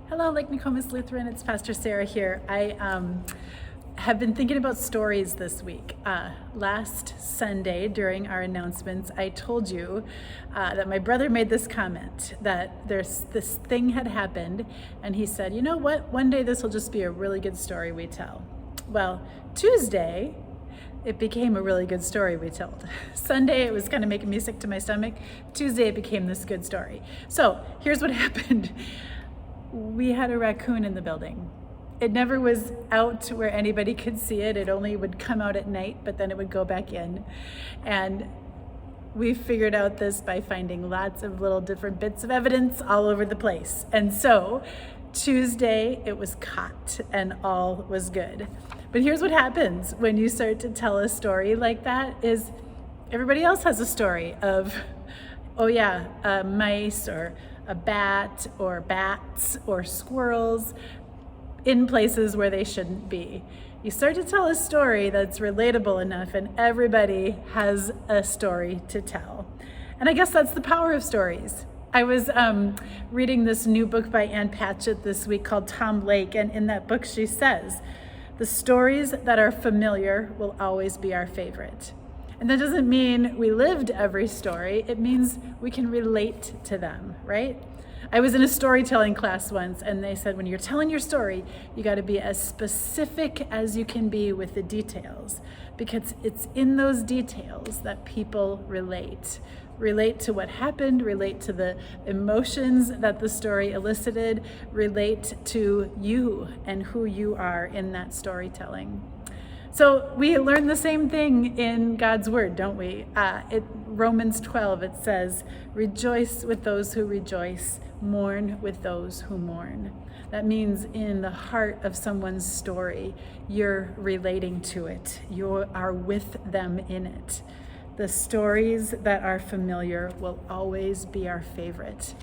Hello, Lake Nokomis Lutheran. It's Pastor Sarah here. I have been thinking about stories this week. Last Sunday, during our announcements, I told you that my brother made this comment that this thing had happened, and he said, "You know what? One day this will just be a really good story we tell." Well, Tuesday, it became a really good story we told. Sunday, it was kind of making me sick to my stomach. Tuesday, it became this good story. So here's what happened. We had a raccoon in the building. It never was out where anybody could see it. It only would come out at night, but then it would go back in. And we figured out this by finding lots of little different bits of evidence all over the place. And so Tuesday, it was caught and all was good. But here's what happens when you start to tell a story like that is everybody else has a story of, oh yeah, mice or a bat or bats or squirrels in places where they shouldn't be. You start to tell a story that's relatable enough and everybody has a story to tell. And I guess that's the power of stories. I was reading this new book by Ann Patchett this week called Tom Lake, and in that book she says, the stories that are familiar will always be our favorite. And that doesn't mean we lived every story. It means we can relate to them, right? I was in a storytelling class once, and they said when you're telling your story, you got to be as specific as you can be with the details, because it's in those details that people relate to what happened, relate to the emotions that the story elicited, relate to you and who you are in that storytelling. So we learn the same thing in God's word, don't we? Romans 12, it says, rejoice with those who rejoice, mourn with those who mourn. That means in the heart of someone's story, you're relating to it. You are with them in it. The stories that are familiar will always be our favorite.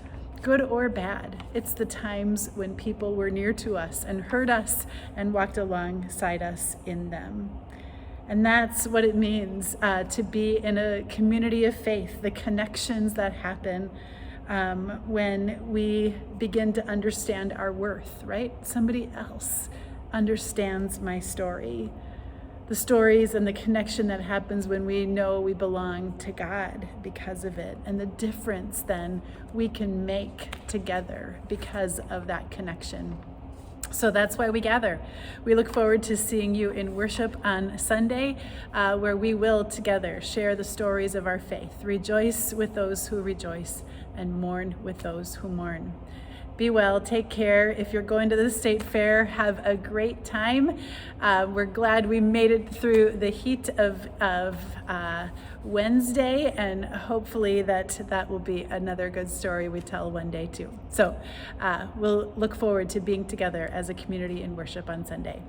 Good or bad, it's the times when people were near to us and heard us and walked alongside us in them. And that's what it means to be in a community of faith, the connections that happen when we begin to understand our worth, right? Somebody else understands my story. The stories and the connection that happens when we know we belong to God because of it, and the difference then we can make together because of that connection. So that's why we gather. We look forward to seeing you in worship on Sunday, where we will together share the stories of our faith, rejoice with those who rejoice, and mourn with those who mourn. Be well, take care. If you're going to the state fair, have a great time. We're glad we made it through the heat of Wednesday, and hopefully that will be another good story we tell one day too. So we'll look forward to being together as a community in worship on Sunday.